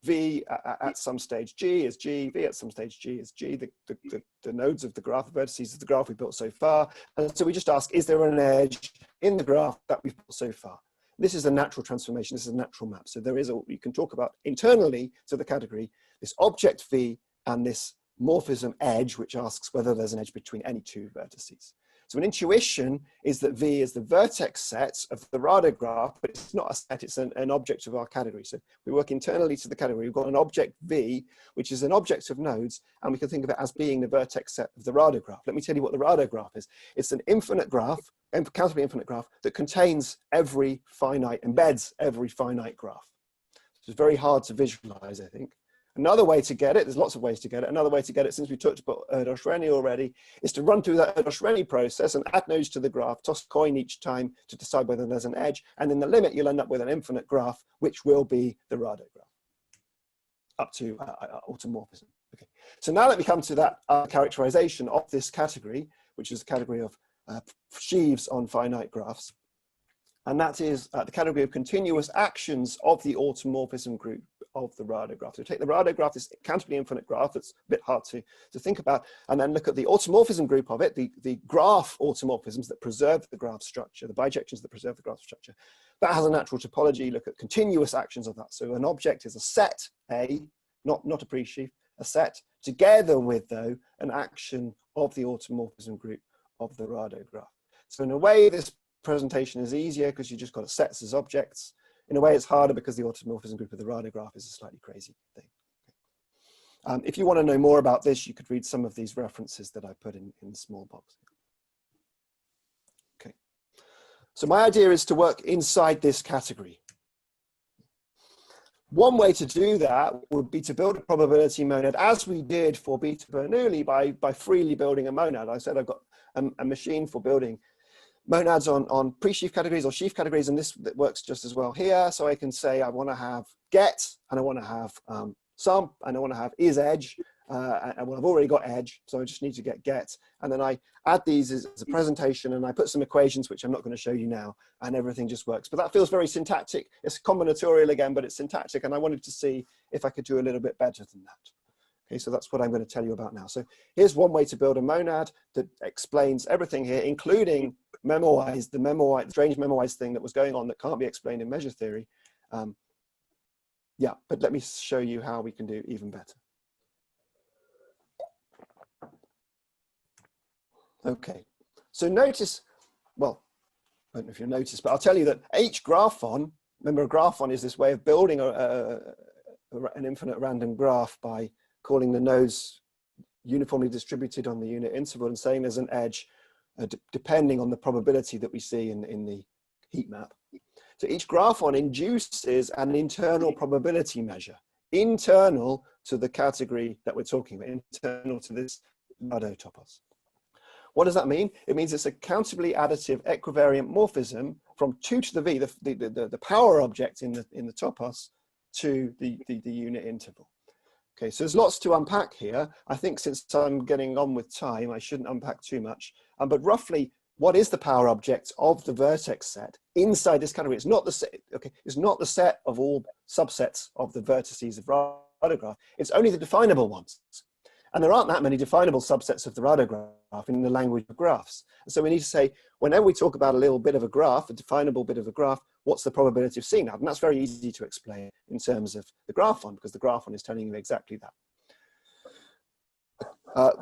V at some stage G is G, V at some stage G is G, the nodes of the graph, the vertices of the graph we built so far. And so we just ask, is there an edge in the graph that we've put so far. This is a natural transformation. This is a natural map. So there is you can talk about internally to the category, this object V and this morphism edge, which asks whether there's an edge between any two vertices. So an intuition is that V is the vertex set of the radar graph, but it's not a set, it's an object of our category. So we work internally to the category. We've got an object V, which is an object of nodes, and we can think of it as being the vertex set of the radar graph. Let me tell you what the radar graph is. It's an infinite graph, countably infinite graph, that contains embeds every finite graph. So it's very hard to visualize, I think. Another way to get it, there's lots of ways to get it. Another way to get it, since we talked about Erdős-Renyi already, is to run through that Erdős-Renyi process and add nodes to the graph, toss a coin each time to decide whether there's an edge. And in the limit, you'll end up with an infinite graph, which will be the radar graph, up to automorphism. Okay. So now let me come to that characterization of this category, which is a category of sheaves on finite graphs. And that is the category of continuous actions of the automorphism group of the radar graph. So take the radar graph, this countably infinite graph, that's a bit hard to think about, and then look at the automorphism group of it, the graph automorphisms that preserve the graph structure, the bijections that preserve the graph structure. That has a natural topology. Look at continuous actions of that. So an object is a set A, not a pre-sheaf, a set, together with, though, an action of the automorphism group of the radar graph. So in a way, this presentation is easier because you just got sets as objects. In a way, it's harder because the automorphism group of the radar graph is a slightly crazy thing. If you want to know more about this, you could read some of these references that I put in the small box. Okay. So my idea is to work inside this category. One way to do that would be to build a probability monad, as we did for beta Bernoulli, by freely building a monad. I said I've got a machine for building monads on pre-sheaf categories or sheaf categories, and this works just as well here. So I can say I want to have get, and I want to have sum, and I want to have is edge, and well, I've already got edge, so I just need to get, and then I add these as a presentation, and I put some equations, which I'm not going to show you now, and everything just works. But that feels very syntactic. It's combinatorial again, but it's syntactic, and I wanted to see if I could do a little bit better than that. Okay, so that's what I'm going to tell you about now. So here's one way to build a monad that explains everything here, including the strange memoized thing that was going on that can't be explained in measure theory. Yeah, but let me show you how we can do even better. Okay, so notice, well, I don't know if you'll notice, but I'll tell you that H graphon, remember a graphon is this way of building an infinite random graph by calling the nodes uniformly distributed on the unit interval and saying there's an edge depending on the probability that we see in the heat map. So each graphon induces an internal probability measure, internal to the category that we're talking about, internal to this radar topos. What does that mean? It means it's a countably additive equivariant morphism from 2 to the v, the power object in the topos, to the unit interval. Okay, so there's lots to unpack here. I think since I'm getting on with time, I shouldn't unpack too much. But roughly, what is the power object of the vertex set inside this category? It's not the set. Okay, it's not the set of all subsets of the vertices of radar graph. It's only the definable ones. And there aren't that many definable subsets of the radar graph in the language of graphs. And so we need to say, whenever we talk about a little bit of a graph, a definable bit of a graph, what's the probability of seeing that? And that's very easy to explain in terms of the graphon, because the graphon is telling you exactly that.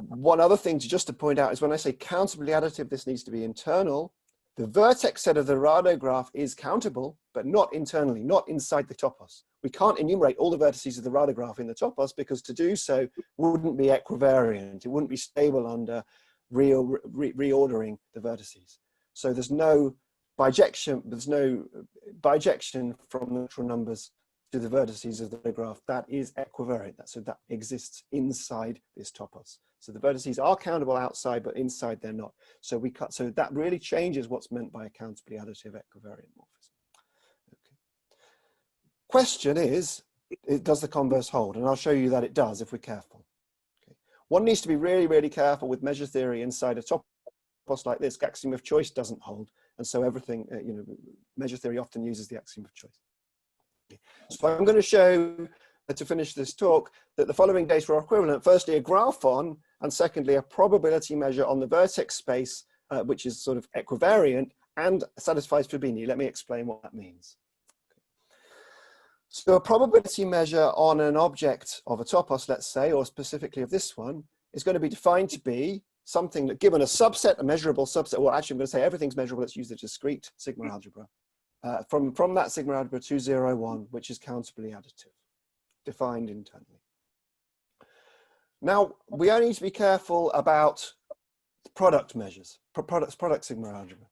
One other thing just to point out is when I say countably additive, this needs to be internal. The vertex set of the radar graph is countable, but not internally, not inside the topos. We can't enumerate all the vertices of the radar graph in the topos because to do so wouldn't be equivariant. It wouldn't be stable under reordering the vertices. So there's no bijection from natural numbers to the vertices of the graph. That is equivariant. So that exists inside this topos. So the vertices are countable outside, but inside they're not. So we cut. So that really changes what's meant by a countably additive equivariant morphism. Okay. Question is, does the converse hold? And I'll show you that it does if we're careful. Okay. One needs to be really, really careful with measure theory inside a topos like this. Axiom of choice doesn't hold, and so everything, measure theory often uses the axiom of choice. So I'm going to show, to finish this talk, that the following data are equivalent. Firstly, a graphon, and secondly, a probability measure on the vertex space, which is sort of equivariant, and satisfies Fabini. Let me explain what that means. So a probability measure on an object of a topos, let's say, or specifically of this one, is going to be defined to be something that, given a subset, a measurable subset, well, actually I'm going to say everything's measurable, let's use the discrete sigma algebra. From that sigma algebra 2, 0, 1, which is countably additive, defined internally. Now, we only need to be careful about product measures, product sigma algebra.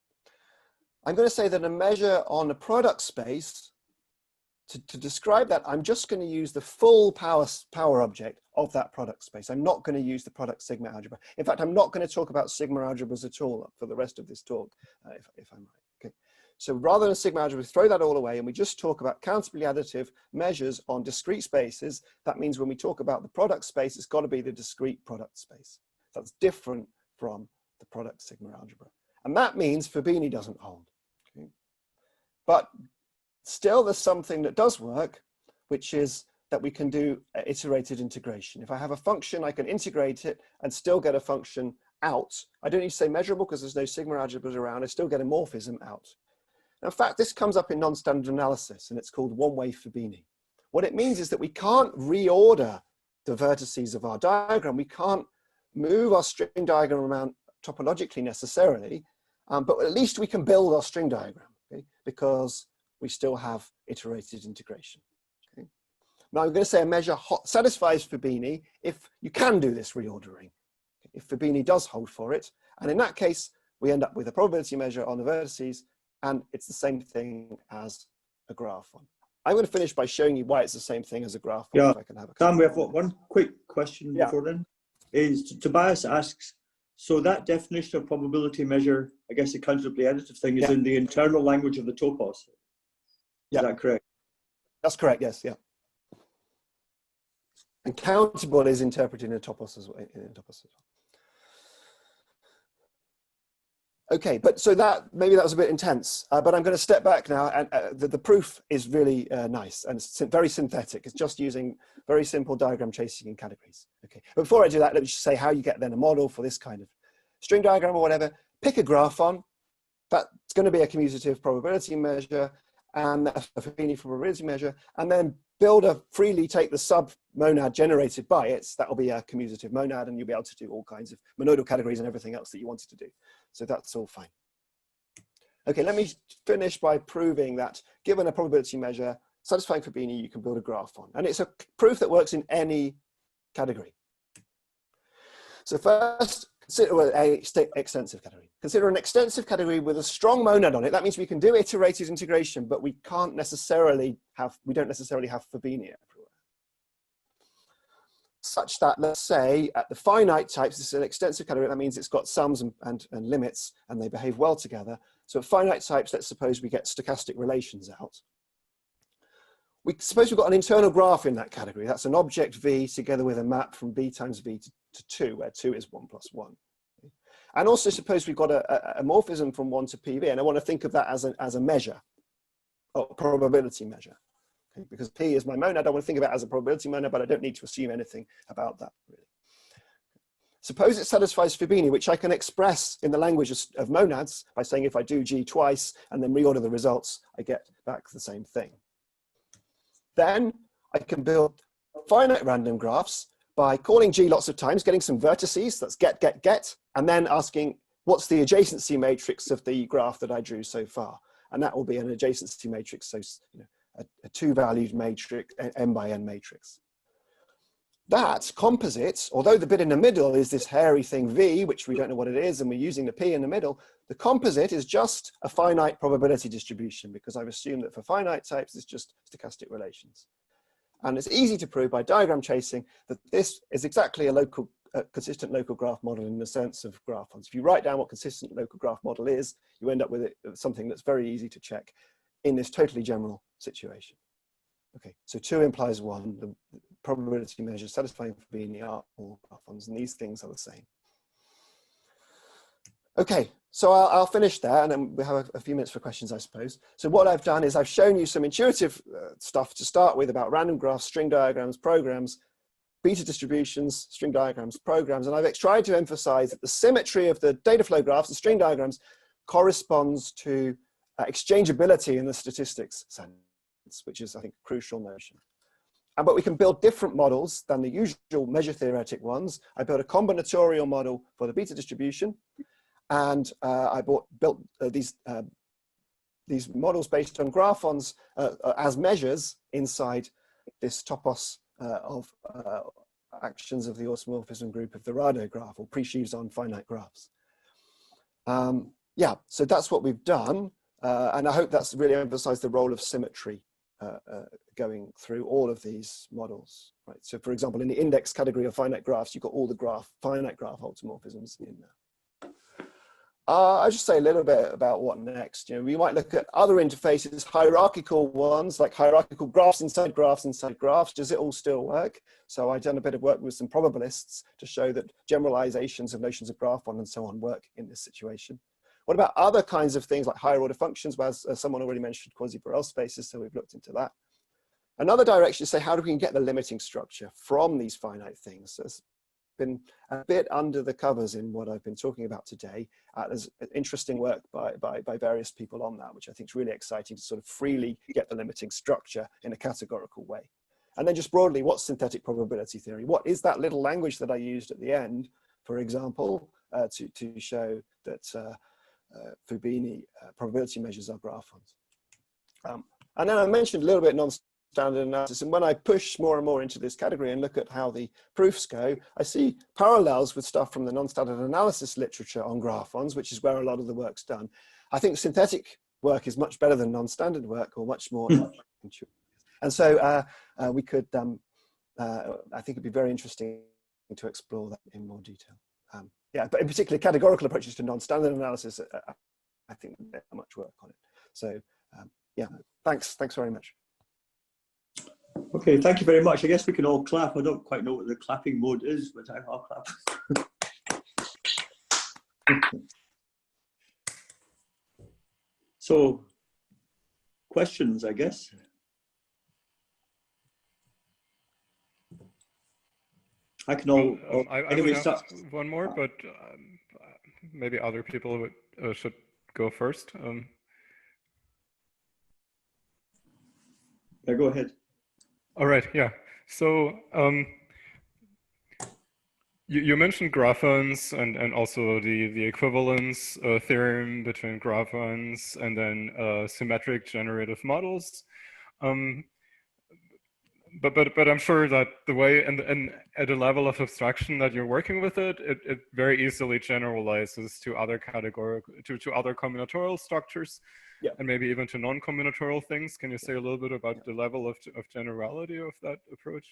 I'm going to say that a measure on a product space, to describe that, I'm just going to use the full power object of that product space. I'm not going to use the product sigma algebra. In fact, I'm not going to talk about sigma algebras at all for the rest of this talk, if I'm right. Okay. So rather than sigma algebra, throw that all away and we just talk about countably additive measures on discrete spaces. That means when we talk about the product space, it's got to be the discrete product space. That's different from the product sigma algebra. And that means Fabini doesn't hold. Okay. But still, there's something that does work, which is that we can do iterated integration. If I have a function, I can integrate it and still get a function out. I don't need to say measurable because there's no sigma algebras around. I still get a morphism out. Now, in fact, this comes up in non-standard analysis, and it's called one-way Fabini. What it means is that we can't reorder the vertices of our diagram. We can't move our string diagram around topologically necessarily, but at least we can build our string diagram, okay? Because we still have iterated integration. Okay? Now I'm going to say a measure satisfies Fabini if you can do this reordering, if Fabini does hold for it. And in that case, we end up with a probability measure on the vertices, and it's the same thing as a graph one. I'm going to finish by showing you why it's the same thing as a graph one. Yeah, if I can have a Sam, we have one quick question before then. Is Tobias asks, so that definition of probability measure, I guess the countably additive thing, is in the internal language of the topos. Is that correct? That's correct, yes, yeah. And countable is interpreted in a topos as well. Okay, but so that, maybe that was a bit intense, but I'm going to step back now, and the proof is really nice and it's very synthetic. It's just using very simple diagram chasing in categories. Okay, but before I do that, let me just say how you get then a model for this kind of string diagram or whatever. Pick a graph on, that's going to be a commutative probability measure, and a Fabini probability measure, and then freely take the sub monad generated by it. That will be a commutative monad, and you'll be able to do all kinds of monodal categories and everything else that you wanted to do. So that's all fine. Okay, let me finish by proving that given a probability measure satisfying Fabini, you can build a graph on. And it's a proof that works in any category. So first, consider an extensive category. Consider an extensive category with a strong monad on it. That means we can do iterated integration, but we don't necessarily have Fabini everywhere. Such that, let's say, at the finite types, this is an extensive category. That means it's got sums and limits, and they behave well together. So at finite types, let's suppose we get stochastic relations out. We suppose we've got an internal graph in that category. That's an object V together with a map from B times V to 2, where 2 is 1 plus 1. And also suppose we've got a morphism from 1 to PV, and I want to think of that as a measure, or probability measure. Okay? Because P is my monad, I want to think of it as a probability monad, but I don't need to assume anything about that, really. Suppose it satisfies Fabini, which I can express in the language of monads by saying if I do G twice and then reorder the results, I get back the same thing. Then I can build finite random graphs by calling G lots of times, getting some vertices, that's get, and then asking what's the adjacency matrix of the graph that I drew so far. And that will be an adjacency matrix, so a two-valued matrix, n by n matrix. That composite, although the bit in the middle is this hairy thing V, which we don't know what it is, and we're using the P in the middle, the composite is just a finite probability distribution, because I've assumed that for finite types, it's just stochastic relations. And it's easy to prove by diagram chasing that this is exactly a consistent local graph model in the sense of graph ones. If you write down what consistent local graph model is, you end up with something that's very easy to check in this totally general situation. Okay, so 2 implies 1. The probability measures satisfying Fabini are all graph ones, and these things are the same. Okay, so I'll finish there, and then we have a few minutes for questions, I suppose. So what I've done is I've shown you some intuitive stuff to start with about random graphs, string diagrams, programs, beta distributions, string diagrams, programs, and I've tried to emphasize that the symmetry of the data flow graphs and string diagrams corresponds to exchangeability in the statistics sense, which is, I think, a crucial notion. But we can build different models than the usual measure theoretic ones. I built a combinatorial model for the beta distribution, and I built these models based on graphons as measures inside this topos of actions of the automorphism group of the Rado graph, or pre-sheaves on finite graphs. Yeah, so that's what we've done, and I hope that's really emphasized the role of symmetry going through all of these models. Right. So, for example, in the index category of finite graphs, you've got all the finite graph automorphisms in there. I'll just say a little bit about what next. We might look at other interfaces, hierarchical ones, like hierarchical graphs inside graphs inside graphs. Does it all still work? So I've done a bit of work with some probabilists to show that generalizations of notions of graphon and so on work in this situation. What about other kinds of things like higher order functions, as someone already mentioned quasi-Borel spaces, so we've looked into that. Another direction is say, how do we get the limiting structure from these finite things? So it's been a bit under the covers in what I've been talking about today. There's interesting work by various people on that, which I think is really exciting to sort of freely get the limiting structure in a categorical way. And then just broadly, what's synthetic probability theory? What is that little language that I used at the end, for example, to show that Fubini probability measures are graphons? And then I mentioned a little bit non-standard analysis, and when I push more and more into this category and look at how the proofs go, I see parallels with stuff from the non-standard analysis literature on graphons, which is where a lot of the work's done. I think synthetic work is much better than non-standard work, or much more intuitive. And so we could, I think it'd be very interesting to explore that in more detail. Yeah, but in particular, categorical approaches to non-standard analysis, I think there's much work on it. So yeah, thanks very much. Okay, thank you very much. I guess we can all clap. I don't quite know what the clapping mode is, but I'll clap. So, questions, I guess. I can all. I would have one more, but maybe other people should go first. Yeah, go ahead. All right. Yeah. So you mentioned graphons and also the equivalence theorem between graphons and then symmetric generative models. But I'm sure that the way and at a level of abstraction that you're working with it very easily generalizes to other categorical to other combinatorial structures, yeah, and maybe even to non-combinatorial things. Can you say a little bit about the level of generality of that approach?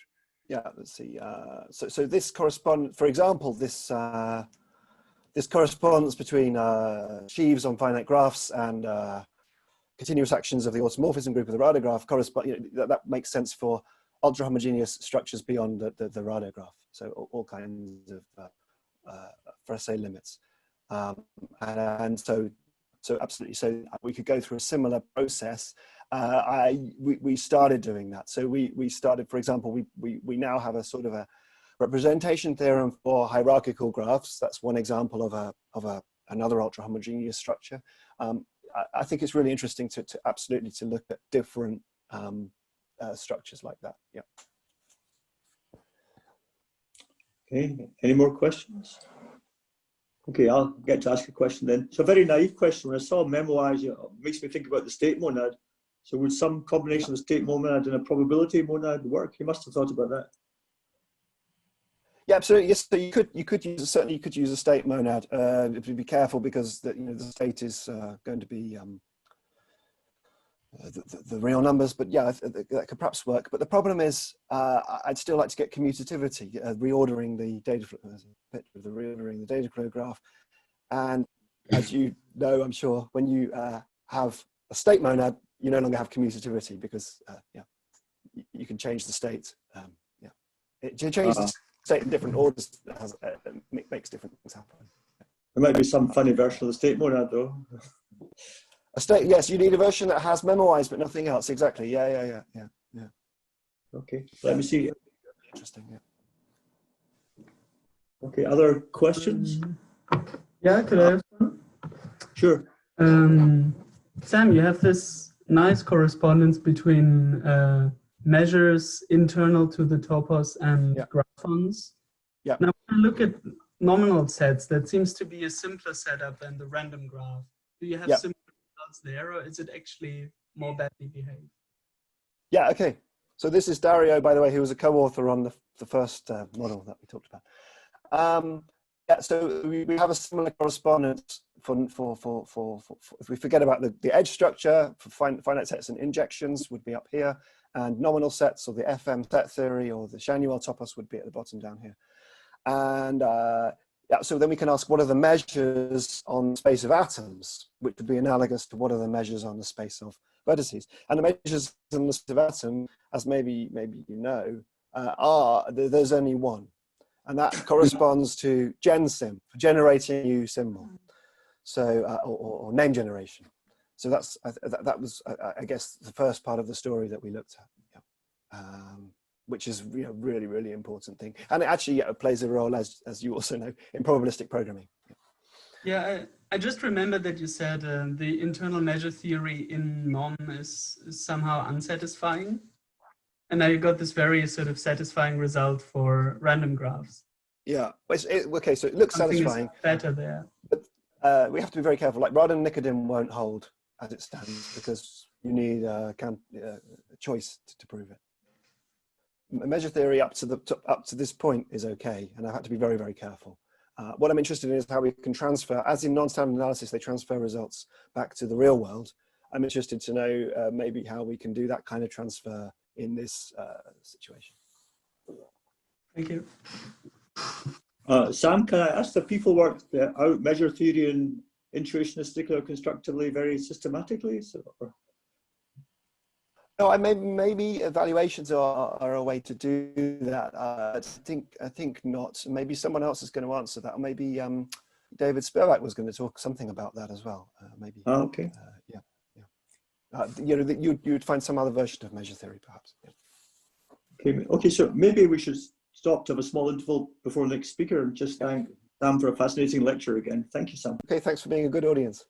Yeah, let's see. So this corresponds, for example, this corresponds between sheaves on finite graphs and continuous actions of the automorphism group of the Rado graph. That makes sense for ultra homogeneous structures beyond the Rado graph. So all kinds of Frese limits, and so absolutely. So we could go through a similar process. We started doing that. So we started, for example, we now have a sort of a representation theorem for hierarchical graphs. That's one example of another ultra homogeneous structure. I think it's really interesting to absolutely to look at different structures like that. Yeah. Okay. Any more questions? Okay, I'll get to ask a question then. So a very naive question. When I saw memoirs, it makes me think about the state monad. So would some combination of state monad and a probability monad work? You must have thought about that. Yeah, absolutely. Yes, so you could use certainly you could use a state monad. To be careful because the state is going to be the real numbers, but yeah, that could perhaps work. But the problem is, I'd still like to get commutativity, reordering the data flow, reordering the data flow graph. And as you know, I'm sure, when you have a state monad, you no longer have commutativity because yeah, you can change the state. Yeah, it changes the state in different orders. Makes different things happen. There might be some funny version of the state monad, though. A state, yes, you need a version that has memoized but nothing else. Exactly. Yeah. Okay, let me see. Interesting. Yeah. Okay, other questions? Yeah, could I have one? Sure. Sam, you have this nice correspondence between measures internal to the topos and graphons. Yeah. Now, when I look at nominal sets, that seems to be a simpler setup than the random graph. Do you have similar results there, or is it actually more badly behaved? Yeah, okay. So this is Dario, by the way, who was a co-author on the first model that we talked about. Yeah, so we have a similar correspondence for if we forget about the edge structure, for finite sets and injections would be up here, and nominal sets or the FM set theory or the Chanuel topos would be at the bottom down here. And yeah, so then we can ask, what are the measures on the space of atoms, which would be analogous to what are the measures on the space of vertices. And the measures on the space of atom, as maybe you know, there's only one. And that corresponds to gensim, for generating a new symbol. So, or name generation. So that was, I guess, the first part of the story that we looked at. Yeah. Which is really, really important thing. And it actually plays a role, as you also know, in probabilistic programming. Yeah, I just remembered that you said the internal measure theory in NOM is somehow unsatisfying. And now you got this very sort of satisfying result for random graphs. Yeah, okay, so it looks satisfying. Better there. But we have to be very careful. Like Radon-Nikodym won't hold as it stands because you need a choice to prove it. Measure theory up to this point is okay, and I have to be very, very careful. What I'm interested in is how we can transfer, as in non-standard analysis, they transfer results back to the real world. I'm interested to know maybe how we can do that kind of transfer in this situation. Thank you. Sam, can I ask, the people work out measure theory and intuitionistic or constructively very systematically? No, maybe evaluations are a way to do that. I think not. Maybe someone else is going to answer that. Or maybe David Spivak was going to talk something about that as well. Maybe. Oh, okay. You'd find some other version of measure theory, perhaps. Yeah. Okay. So maybe we should stop to have a small interval before the next speaker and just thank Sam for a fascinating lecture again. Thank you, Sam. Okay, thanks for being a good audience.